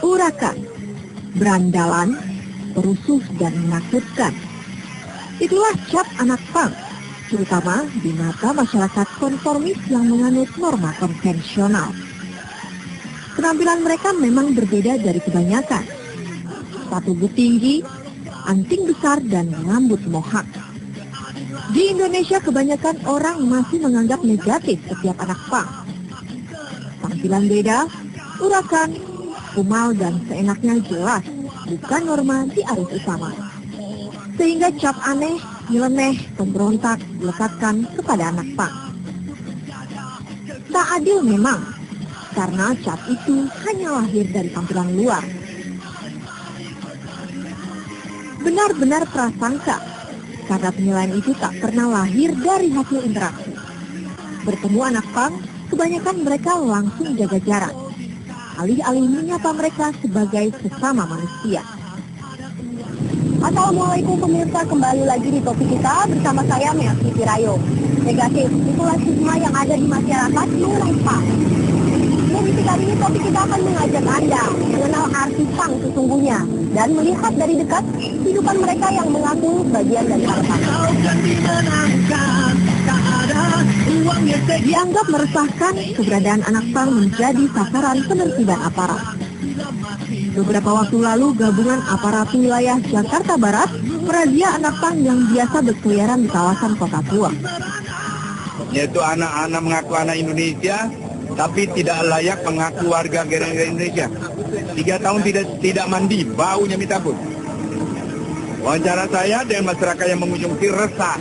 Urakan, berandalan, perusuh dan menakutkan. Itulah cap anak pang, terutama di mata masyarakat konformis yang menganut norma konvensional. Penampilan mereka memang berbeda dari kebanyakan. Sepatu boot tinggi, anting besar dan rambut mohak. Di Indonesia kebanyakan orang masih menganggap negatif setiap anak pang. Tampilan beda, urakan, kumal dan seenaknya jelas bukan norma di arus utama. Sehingga cap aneh, nyeleneh, pemberontak dilekatkan kepada anak pang. Tak adil memang, karena cap itu hanya lahir dari tampilan luar. Benar-benar prasangka, karena penilaian itu tak pernah lahir dari hasil interaksi. Bertemu anak pang, kebanyakan mereka langsung jaga jarak, alih-alih menyapa mereka sebagai sesama manusia. Assalamualaikum pemirsa, kembali lagi di topik kita bersama saya Mercy Pirayo. Negatif, itulah stigma yang ada di masyarakat mengenai pang. Edisi kali ini topik kita akan mengajak Anda mengenal arti pang sesungguhnya dan melihat dari dekat kehidupan mereka yang mengaku bagian dari bangsa. Dianggap meresahkan, keberadaan anak pang menjadi sasaran penertiban aparat. Beberapa waktu lalu, gabungan aparat wilayah Jakarta Barat merazia anak pang yang biasa berkeliaran di kawasan Kota Tua. Yaitu anak-anak mengaku anak Indonesia, tapi tidak layak mengaku warga negara Indonesia. 3 tahun tidak mandi, baunya minta ampun. Wawancara saya dengan masyarakat yang mengunjungi resah.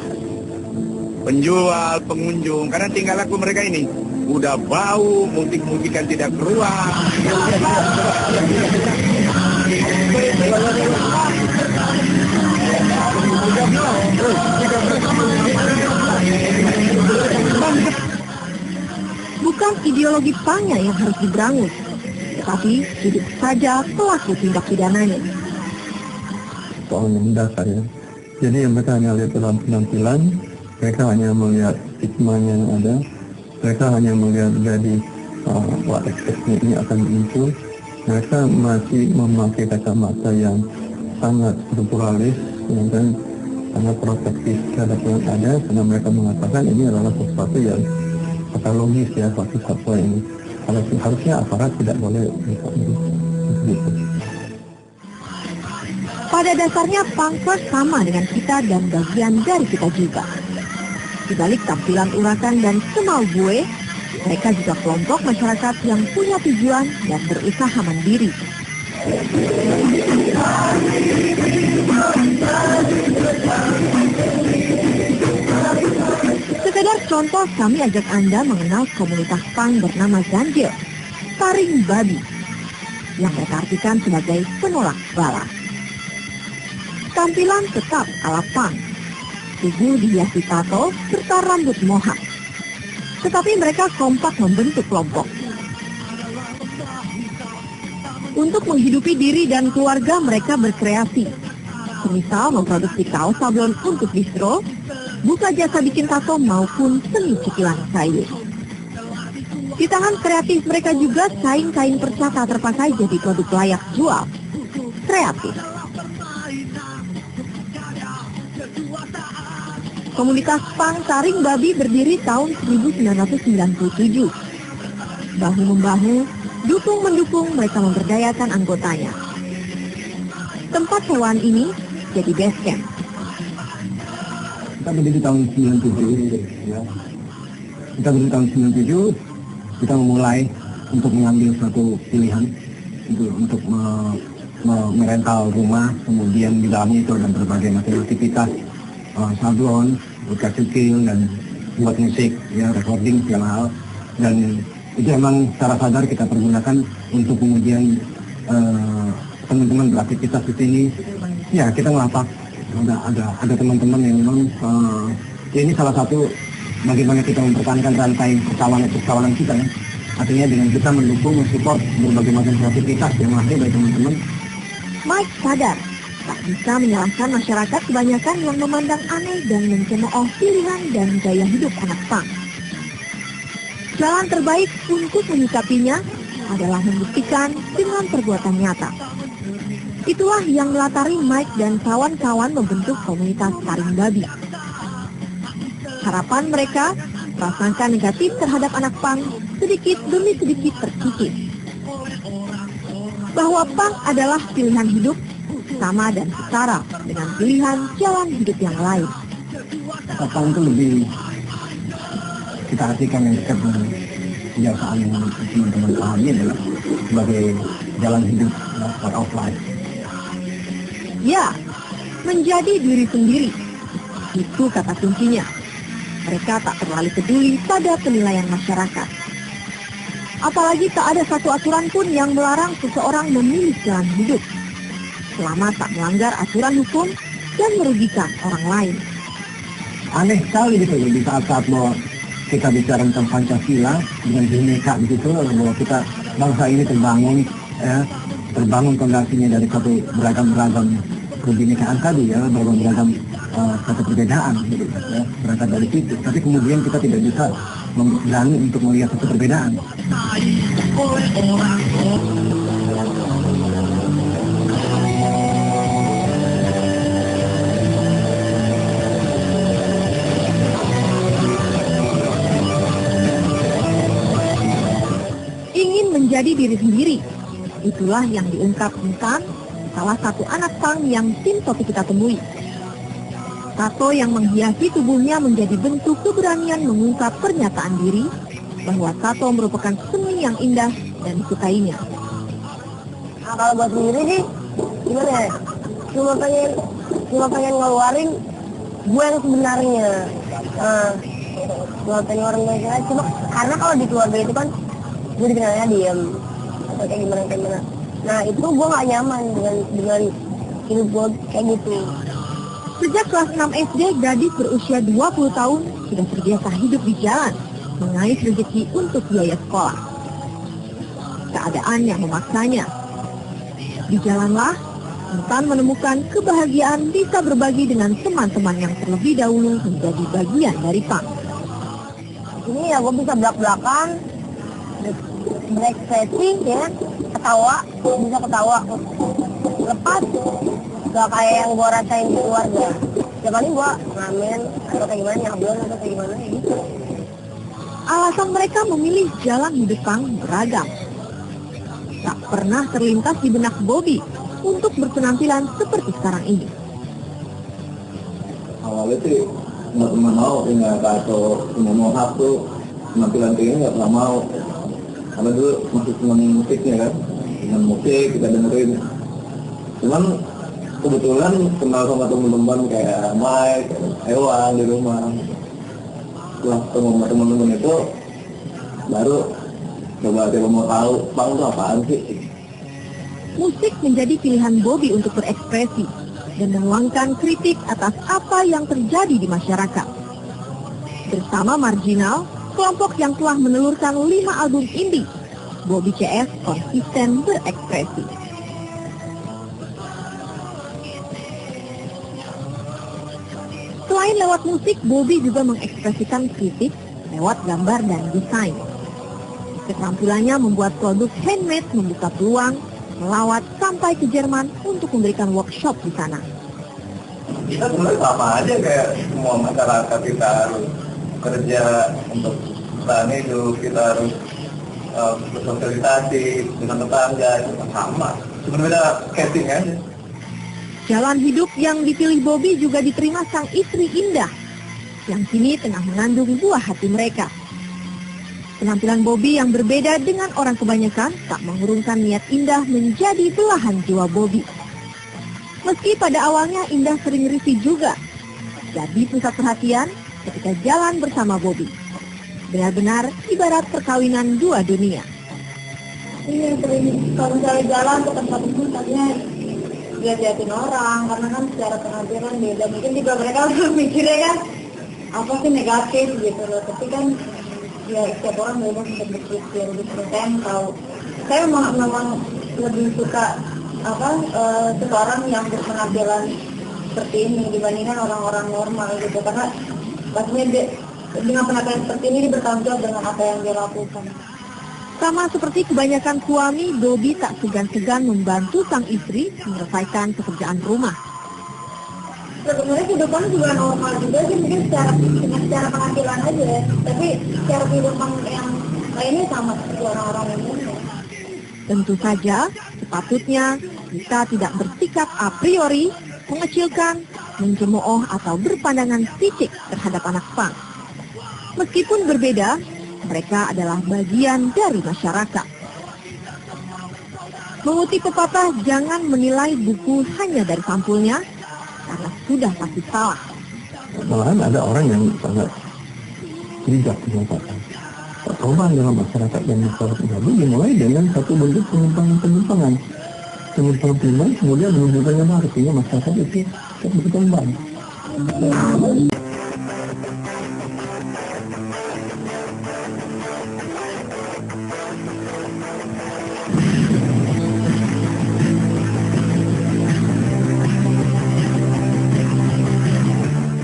Penjual, pengunjung, karena tinggal laku mereka ini udah bau, musik-musikan tidak keluar. Bukan ideologi pangnya yang harus diberangus, tetapi hidup saja pelaku tindak pidananya. Soalnya mendasar ya. Jadi yang mereka hanya lihat dalam penampilan, mereka hanya melihat stigmanya yang ada, mereka hanya melihat dari ekspresinya ini akan muncul. Mereka masih memakai kacamata yang sangat pluralis, yang sangat protektif terhadap yang ada, karena mereka mengatakan ini adalah sesuatu yang patologis ya, suatu satwa ini. Harusnya aparat tidak boleh begitu. Pada dasarnya punkers sama dengan kita dan bagian dari kita juga. Di balik tampilan urakan dan semau gue, mereka juga kelompok masyarakat yang punya tujuan dan berusaha mandiri. Sekedar contoh, kami ajak Anda mengenal komunitas punk bernama Ganjil, Taring Babi, yang mereka artikan sebagai penolak bala. Tampilan tetap ala punk, tubuh dihiasi tato serta rambut mohak. Tetapi mereka kompak membentuk kelompok. Untuk menghidupi diri dan keluarga, mereka berkreasi. Semisal memproduksi kaos sablon untuk distro, buka jasa bikin tato maupun seni cicilan kayu. Di tangan kreatif mereka juga kain-kain perca tak terpakai jadi produk layak jual. Kreatif. Komunitas punk Taring Babi berdiri tahun 1997. Bahu-membahu, dukung-mendukung, mereka memberdayakan anggotanya. Tempat sewaan ini jadi base camp. Kita berdiri tahun 97 ya. Kita berdiri tahun 97, kita memulai untuk mengambil suatu pilihan untuk merental rumah, kemudian di dalamnya itu ada berbagai macam aktivitas, sablon, buka cukil, dan buat musik, ya, recording segala hal. Dan itu memang secara sadar kita pergunakan untuk kemudian teman-teman beraktivitas di sini. Ya, kita melapak ada teman-teman yang memang ya ini salah satu bagaimana kita mempertahankan rantai perkawanan kita ya. Artinya dengan kita mendukung, mensupport berbagai macam kreativitas yang ada dari teman-teman. Mike sadar tak bisa menyalahkan masyarakat kebanyakan yang memandang aneh dan mencemooh pilihan dan gaya hidup anak punk. Jalan terbaik untuk menyikapinya adalah membuktikan dengan perbuatan nyata. Itulah yang melatari Mike dan kawan-kawan membentuk komunitas taring babi. Harapan mereka, prasangka negatif terhadap anak punk sedikit demi sedikit terkikis. Bahwa punk adalah pilihan hidup sama dan setara dengan pilihan jalan hidup yang lain. Kata punk itu lebih kita artikan yang dekat dengan kebiasaan yang teman-teman pahami adalah sebagai jalan hidup, part of life. Ya, menjadi diri sendiri. Itu kata kuncinya. Mereka tak terlalu peduli pada penilaian masyarakat. Apalagi tak ada satu aturan pun yang melarang seseorang memilih jalan hidup, selama tak melanggar aturan hukum dan merugikan orang lain. Aneh sekali gitu di saat-saat bahwa kita bicara tentang Pancasila dengan Bhinneka begitu, bahwa kita bangsa ini terbangun fondasinya dari satu beragam kebinekaan tadi ya, beragam satu perbedaan gitu ya, berangkat dari situ. Tapi kemudian kita tidak bisa berani untuk melihat satu perbedaan. Ingin menjadi diri sendiri, itulah yang diungkap Intan, salah satu anak punk yang tim Topi kita temui. Tato yang menghiasi tubuhnya menjadi bentuk keberanian mengungkap pernyataan diri bahwa tato merupakan seni yang indah dan disukainya. Nah, kalau buat sendiri sih gimana ya? Cuma pengen ngeluarin gue yang sebenarnya. Cuma pengen orang biasa. Cuma karena kalau di keluarga itu kan gue dikenalnya diem atau kayak gimana. Nah itu gue nggak nyaman dengan hidup gue kayak gitu. Sejak kelas 6 SD, gadis berusia 20 tahun sudah terbiasa hidup di jalan, mengais rezeki untuk biaya sekolah. Keadaan yang memaksanya. Di jalanlah, Intan menemukan kebahagiaan bisa berbagi dengan teman-teman yang terlebih dahulu menjadi bagian dari punk. Ini ya gue bisa belak-belakan, berekspresi ya, bisa ketawa, lepas. Gak kayak yang gue rasain di keluarga. Ya paling gue ngamen atau kayak gimana, nyablon atau kayak gimana gitu. Alasan mereka memilih jalan hidup punk beragam. Tak pernah terlintas di benak Bobby untuk berpenampilan seperti sekarang ini. Awalnya sih nggak pernah mau, nggak tato, cuma mau hak tuh penampilan kayak ini nggak pernah mau. Karena dulu masih senang musiknya kan, dengan musik kita dengerin. Cuman kebetulan kenal sama teman-teman kayak Mike, Ewan di rumah. Setelah ketemu sama teman-teman itu, baru coba mau tahu punk itu apaan sih. Musik menjadi pilihan Bobby untuk berekspresi dan menuangkan kritik atas apa yang terjadi di masyarakat. Bersama Marginal, kelompok yang telah menelurkan 5 album indie, Bobby CS konsisten berekspresi. Selain lewat musik, Bobby juga mengekspresikan kritik lewat gambar dan desain. Keterampilannya membuat produk handmade membuka peluang melawat sampai ke Jerman untuk memberikan workshop di sana. Kita sebenarnya sama aja kayak semua masyarakat, kita harus kerja untuk bertahan hidup, kita harus bersosialisasi dengan tetangga, itu sama. Sebenarnya casting aja. Jalan hidup yang dipilih Bobby juga diterima sang istri Indah, yang kini tengah mengandung buah hati mereka. Penampilan Bobby yang berbeda dengan orang kebanyakan tak mengurungkan niat Indah menjadi belahan jiwa Bobby. Meski pada awalnya Indah sering risih juga, jadi pusat perhatian ketika jalan bersama Bobby. Benar-benar ibarat perkawinan dua dunia. Iya, kalau misalnya jalan ke tempat itu katanya lihat-liatin orang, karena kan secara penampilan beda. Mungkin juga mereka mikirnya kan apa sih negatif gitu loh. Tapi kan ya setiap orang bebas untuk berpikir gitu. Saya memang lebih suka seseorang yang berpenampilan seperti ini dibandingkan orang-orang normal gitu, karena pastinya dengan penampilan seperti ini dia bertanggung jawab dengan apa yang dia lakukan. Sama seperti kebanyakan suami, Dobi tak segan-segan membantu sang istri menyelesaikan pekerjaan rumah. Sebenarnya kehidupan juga normal juga sih, mungkin secara penampilan aja, tapi secara kehidupan yang lainnya sama seperti orang-orang umumnya. Tentu saja, sepatutnya kita tidak bersikap a priori, mengecilkan, mencemooh atau berpandangan fisik terhadap anak pang. Meskipun berbeda, mereka adalah bagian dari masyarakat. Mengutip pepatah, jangan menilai buku hanya dari sampulnya, karena sudah pasti salah. Malahan ada orang yang sangat bijak mengatakan, perubahan dalam masyarakat dan masyarakat baru dimulai dengan satu bentuk penyimpangan. Penyimpangan kemudian menunjukkan yang baru, sehingga masyarakat itu berkembang.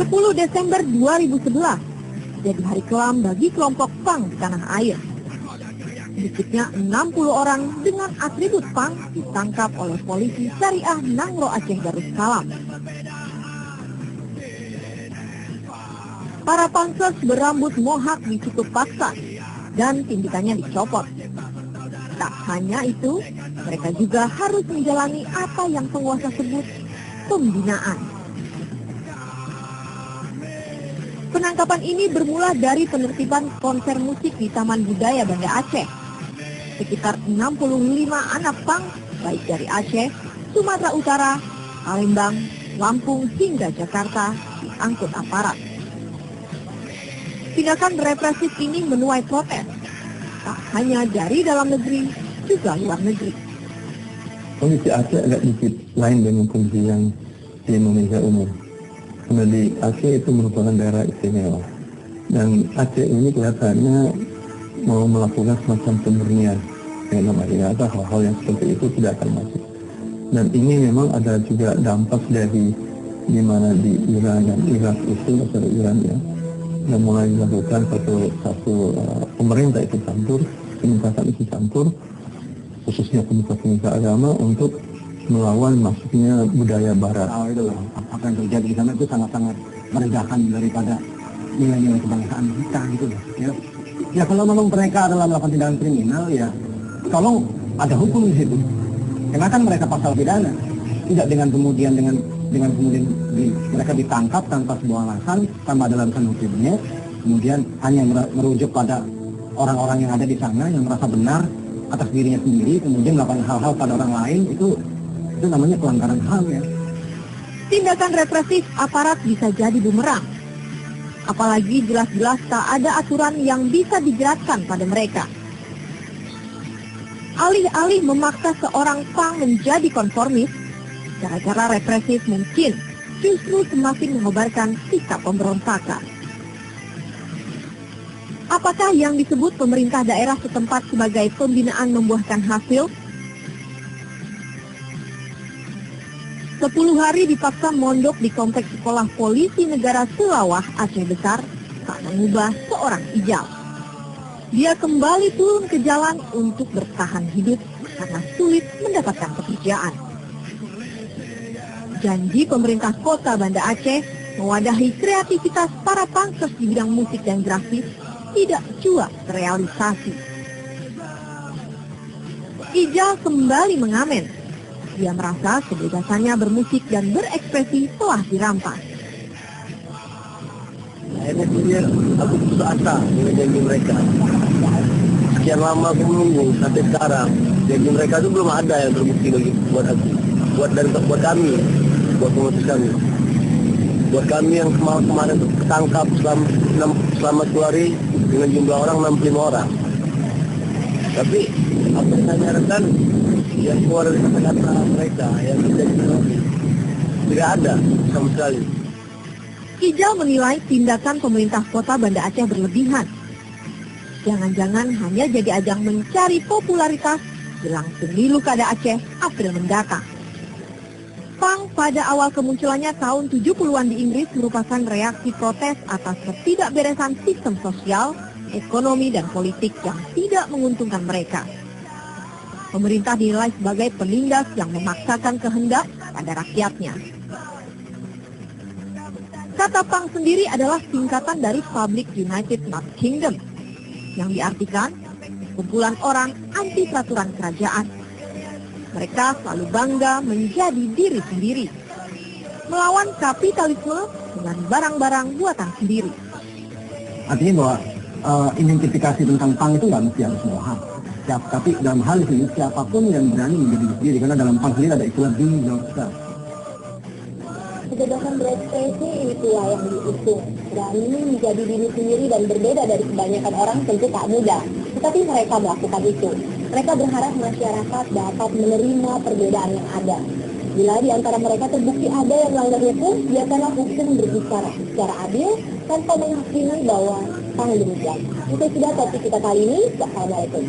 10 Desember 2011 jadi hari kelam bagi kelompok pang di tanah air. Sedikitnya 60 orang dengan atribut pang ditangkap oleh polisi Syariah Nangro Aceh Darussalam. Para pangses berambut mohak dicukup paksa dan tindikannya dicopot. Tak hanya itu, mereka juga harus menjalani apa yang penguasa sebut pembinaan. Penangkapan ini bermula dari penertiban konser musik di Taman Budaya Banda Aceh. Sekitar 65 anak pang, baik dari Aceh, Sumatera Utara, Palembang, Lampung hingga Jakarta, diangkut aparat. Tindakan represif ini menuai protes, tak hanya dari dalam negeri, juga luar negeri. Kondisi Aceh agak sedikit lain dengan kondisi yang di Indonesia umum. Karena di Aceh itu merupakan daerah istimewa. Dan Aceh ini kelihatannya mau melakukan semacam pemurnian. Yang namanya hal-hal yang seperti itu tidak akan masuk. Dan ini memang ada juga dampak dari di mana di Iran dan Irak itu, atau Iran ya, yang mulai dilakukan satu pemerintah ikut campur, pemerintahan ikut campur, khususnya pemuka-pemuka agama untuk melawan masuknya budaya barat. Itu apa yang terjadi di sana itu sangat-sangat merendahkan daripada nilai-nilai kebangsaan kita gitu loh. Ya kalau memang mereka adalah melakukan tindakan kriminal, ya tolong ada hukum di situ. Kenakan mereka pasal pidana, tidak dengan kemudian mereka ditangkap tanpa sebuah alasan, tanpa ada alasan hukumnya, kemudian hanya merujuk pada orang-orang yang ada di sana yang merasa benar atas dirinya sendiri, kemudian melakukan hal-hal pada orang lain, itu namanya pelanggaran HAM ya. Tindakan represif aparat bisa jadi bumerang. Apalagi jelas-jelas tak ada aturan yang bisa dijeratkan pada mereka. Alih-alih memaksa seorang pang menjadi konformis, cara-cara represif mungkin justru semakin mengobarkan sikap pemberontakan. Apakah yang disebut pemerintah daerah setempat sebagai pembinaan membuahkan hasil? 10 hari dipaksa mondok di kompleks sekolah polisi negara Selawah, Aceh Besar, tak mengubah seorang Ijal. Dia kembali turun ke jalan untuk bertahan hidup karena sulit mendapatkan pekerjaan. Janji pemerintah kota Banda Aceh mewadahi kreativitas para pangses di bidang musik dan grafis tidak jua terrealisasi. Ijal kembali mengamen. Dia merasa kebebasannya bermusik dan berekspresi telah dirampas. Akhirnya aku putus asa dengan janji mereka. Sekian lama aku menunggu sampai sekarang. Janji mereka itu belum ada yang terbukti buat aku, buat kami, buat pemutus kami. Buat kami yang kemarin tertangkap selama 2 hari dengan jumlah orang 65 orang. Tapi apa yang saya nyatakan, yang keluar dari kata-kata mereka yang menjadi ekonomi tidak ada sama sekali. Ijal menilai tindakan pemerintah kota Banda Aceh berlebihan. Jangan-jangan hanya jadi ajang mencari popularitas jelang pemilu kada Aceh April mendatang. Punk pada awal kemunculannya tahun 70-an di Inggris merupakan reaksi protes atas ketidakberesan sistem sosial, ekonomi, dan politik yang tidak menguntungkan mereka. Pemerintah dinilai sebagai penindas yang memaksakan kehendak pada rakyatnya. Kata punk sendiri adalah singkatan dari Public United Not Kingdom, yang diartikan kumpulan orang anti peraturan kerajaan. Mereka selalu bangga menjadi diri sendiri, melawan kapitalisme dengan barang-barang buatan sendiri. Artinya bahwa identifikasi tentang punk itu nggak mesti harus semua hal. Tapi dalam hal ini siapapun yang berani menjadi diri sendiri, karena dalam punk sendiri ada istilah be yourself. Kebebasan berekspresi itulah yang diusung. Berani menjadi diri sendiri dan berbeda dari kebanyakan orang tentu tak mudah. Tetapi mereka melakukan itu. Mereka berharap masyarakat dapat menerima perbedaan yang ada. Bila di antara mereka terbukti ada yang melanggar hukum, biarkanlah hukum berbicara secara adil tanpa menghakimi bahwa demikian. Itu sudah topik kita kali ini. Assalamualaikum.